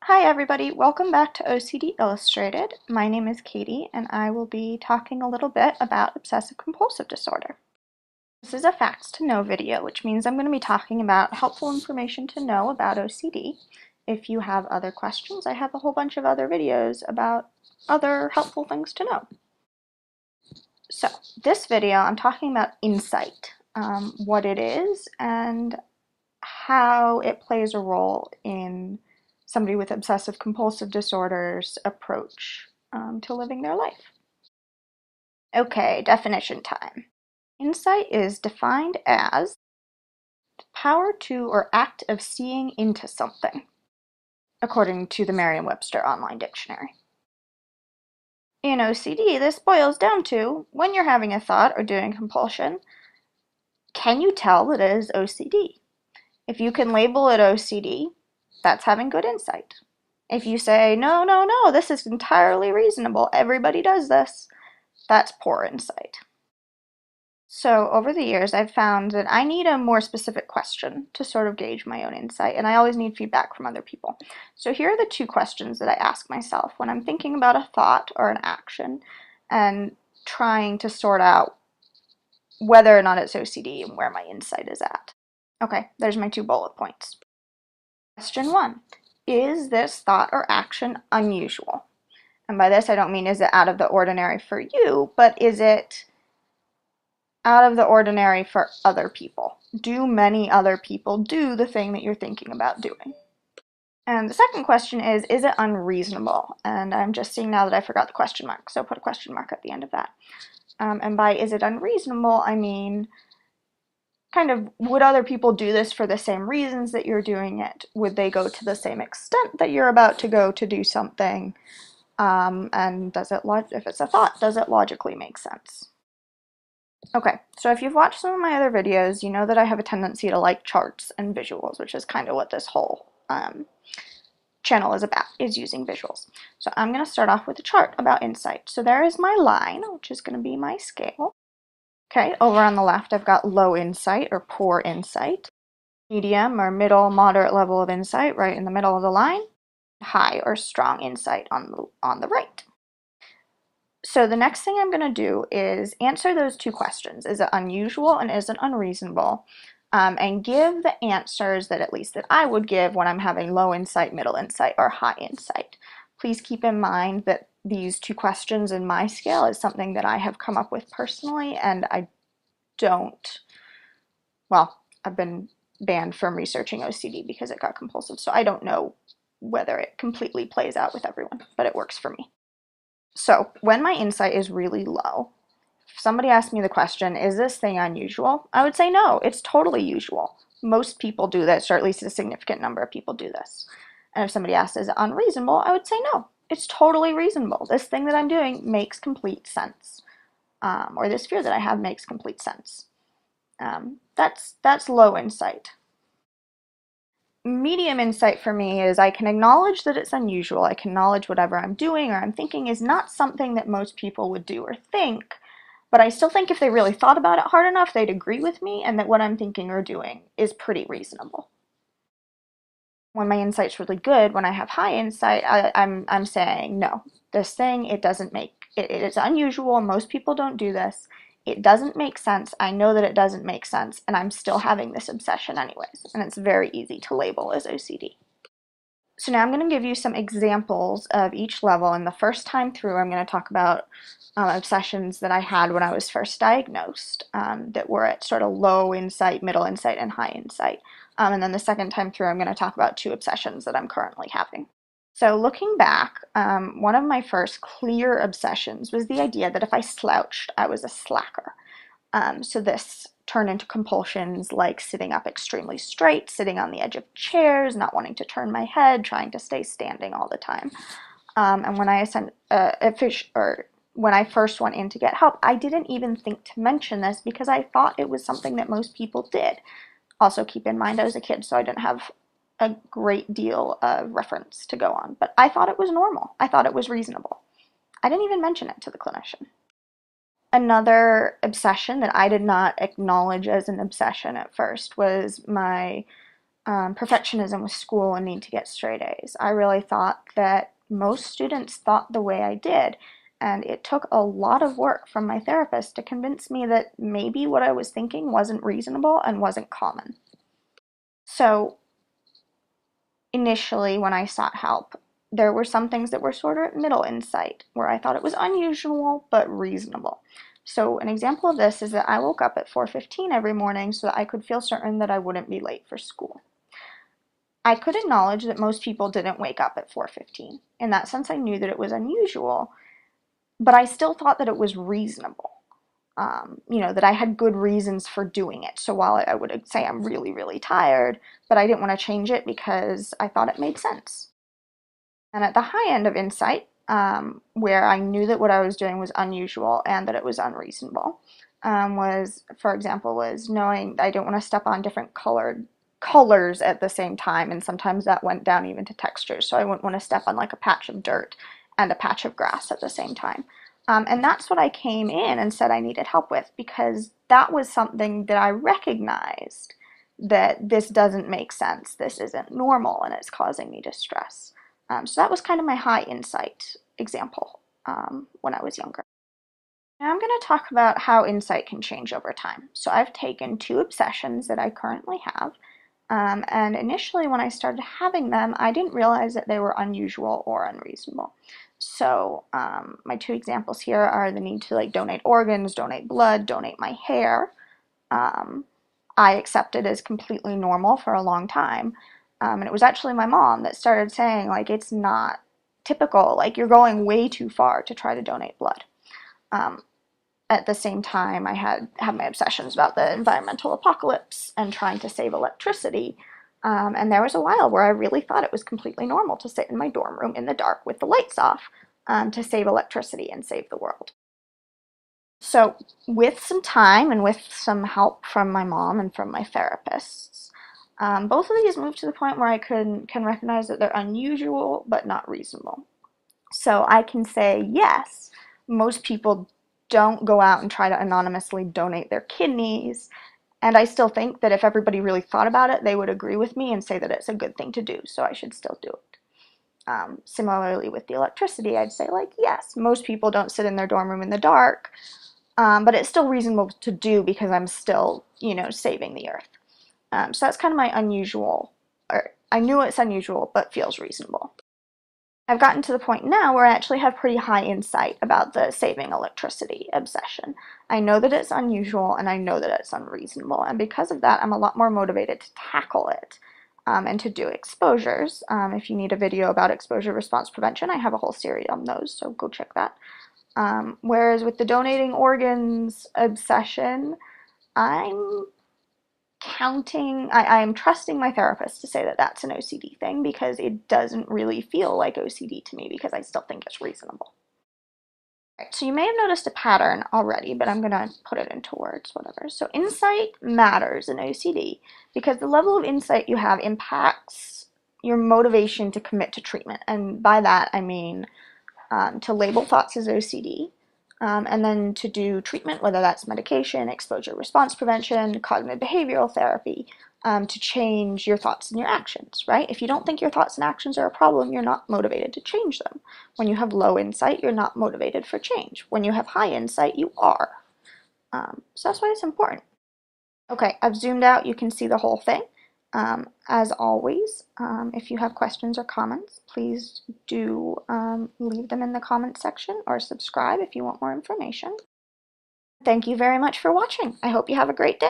Hi everybody, welcome back to OCD Illustrated. My name is Katie and I will be talking a little bit about obsessive compulsive disorder. This is a facts to know video, which means I'm going to be talking about helpful information to know about OCD. If you have other questions, I have a whole bunch of other videos about other helpful things to know. So this video, I'm talking about insight, what it is and how it plays a role in somebody with obsessive compulsive disorders approach to living their life. Okay, definition time. Insight is defined as the power to or act of seeing into something, according to the Merriam-Webster Online Dictionary. In OCD, this boils down to when you're having a thought or doing compulsion, can you tell that it is OCD? If you can label it OCD, that's having good insight. If you say, no, no, no, this is entirely reasonable, everybody does this, that's poor insight. So over the years, I've found that I need a more specific question to sort of gauge my own insight, and I always need feedback from other people. So here are the two questions that I ask myself when I'm thinking about a thought or an action and trying to sort out whether or not it's OCD and where my insight is at. Okay, there's my 2 bullet points. Question 1. Is this thought or action unusual? And by this I don't mean is it out of the ordinary for you, but is it out of the ordinary for other people? Do many other people do the thing that you're thinking about doing? And the second question is it unreasonable? And I'm just seeing now that I forgot the question mark, so put a question mark at the end of that. And by is it unreasonable, I mean kind of, would other people do this for the same reasons that you're doing it? Would they go to the same extent that you're about to go to do something? And does it, if it's a thought, does it logically make sense? Okay, so if you've watched some of my other videos, you know that I have a tendency to like charts and visuals, which is kind of what this whole channel is about, is using visuals. So I'm going to start off with a chart about insight. So there is my line, which is going to be my scale. Okay, over on the left, I've got low insight or poor insight, medium or middle, moderate level of insight right in the middle of the line, high or strong insight on the right. So the next thing I'm going to do is answer those 2 questions. Is it unusual and is it unreasonable? And give the answers that at least that I would give when I'm having low insight, middle insight, or high insight. Please keep in mind that these 2 questions in my scale is something that I have come up with personally, and I don't, well, I've been banned from researching OCD because it got compulsive, so I don't know whether it completely plays out with everyone, but it works for me. So when my insight is really low, if somebody asked me the question, is this thing unusual? I would say no, it's totally usual. Most people do this, or at least a significant number of people do this. And if somebody asked, is it unreasonable? I would say no, it's totally reasonable. This thing that I'm doing makes complete sense. Or this fear that I have makes complete sense. That's low insight. Medium insight for me is I can acknowledge that it's unusual. I can acknowledge whatever I'm doing or I'm thinking is not something that most people would do or think, but I still think if they really thought about it hard enough, they'd agree with me and that what I'm thinking or doing is pretty reasonable. When my insight's really good, when I have high insight, I'm saying, no, this thing, it is unusual, most people don't do this. It doesn't make sense. I know that it doesn't make sense, and I'm still having this obsession anyways, and it's very easy to label as OCD. So now I'm going to give you some examples of each level, and the first time through I'm going to talk about obsessions that I had when I was first diagnosed that were at sort of low insight, middle insight, and high insight. And then the second time through I'm going to talk about 2 obsessions that I'm currently having. So looking back, one of my first clear obsessions was the idea that if I slouched, I was a slacker. So this turned into compulsions like sitting up extremely straight, sitting on the edge of chairs, not wanting to turn my head, trying to stay standing all the time. And when when I first went in to get help, I didn't even think to mention this because I thought it was something that most people did. Also keep in mind I was a kid, so I didn't have a great deal of reference to go on, but I thought it was normal. I thought it was reasonable. I didn't even mention it to the clinician. Another obsession that I did not acknowledge as an obsession at first was my perfectionism with school and need to get straight A's. I really thought that most students thought the way I did, and it took a lot of work from my therapist to convince me that maybe what I was thinking wasn't reasonable and wasn't common. So initially, when I sought help, there were some things that were sort of middle insight, where I thought it was unusual but reasonable. So an example of this is that I woke up at 4:15 every morning so that I could feel certain that I wouldn't be late for school. I could acknowledge that most people didn't wake up at 4:15. In that sense, I knew that it was unusual, but I still thought that it was reasonable. That I had good reasons for doing it. So while I would say I'm really, really tired, but I didn't want to change it because I thought it made sense. And at the high end of insight, where I knew that what I was doing was unusual and that it was unreasonable, for example, was knowing that I didn't want to step on different colors at the same time, and sometimes that went down even to textures. So I wouldn't want to step on like a patch of dirt and a patch of grass at the same time. And that's what I came in and said I needed help with, because that was something that I recognized that this doesn't make sense, this isn't normal, and it's causing me distress. So that was kind of my high insight example when I was younger. Now I'm going to talk about how insight can change over time. So I've taken 2 obsessions that I currently have, and initially when I started having them, I didn't realize that they were unusual or unreasonable. So my 2 examples here are the need to donate organs, donate blood, donate my hair. I accepted as completely normal for a long time. And it was actually my mom that started saying, it's not typical, you're going way too far to try to donate blood. At the same time, I had my obsessions about the environmental apocalypse and trying to save electricity. And there was a while where I really thought it was completely normal to sit in my dorm room in the dark with the lights off to save electricity and save the world. So with some time and with some help from my mom and from my therapists, both of these moved to the point where I can recognize that they're unusual but not reasonable. So I can say, yes, most people don't go out and try to anonymously donate their kidneys, and I still think that if everybody really thought about it, they would agree with me and say that it's a good thing to do, so I should still do it. Similarly with the electricity, I'd say, yes, most people don't sit in their dorm room in the dark, but it's still reasonable to do because I'm still, saving the earth. So that's kind of my unusual, or I knew it's unusual, but feels reasonable. I've gotten to the point now where I actually have pretty high insight about the saving electricity obsession. I know that it's unusual and I know that it's unreasonable, and because of that, I'm a lot more motivated to tackle it and to do exposures. If you need a video about exposure response prevention, I have a whole series on those, so go check that. Whereas with the donating organs obsession, I'm I am trusting my therapist to say that that's an OCD thing, because it doesn't really feel like OCD to me, because I still think it's reasonable. Right, so you may have noticed a pattern already, but I'm going to put it into words, whatever. So insight matters in OCD because the level of insight you have impacts your motivation to commit to treatment. And by that, I mean to label thoughts as OCD, and then to do treatment, whether that's medication, exposure response prevention, cognitive behavioral therapy, to change your thoughts and your actions, right? If you don't think your thoughts and actions are a problem, you're not motivated to change them. When you have low insight, you're not motivated for change. When you have high insight, you are. So that's why it's important. Okay, I've zoomed out. You can see the whole thing. As always, if you have questions or comments, please do leave them in the comments section, or subscribe if you want more information. Thank you very much for watching. I hope you have a great day.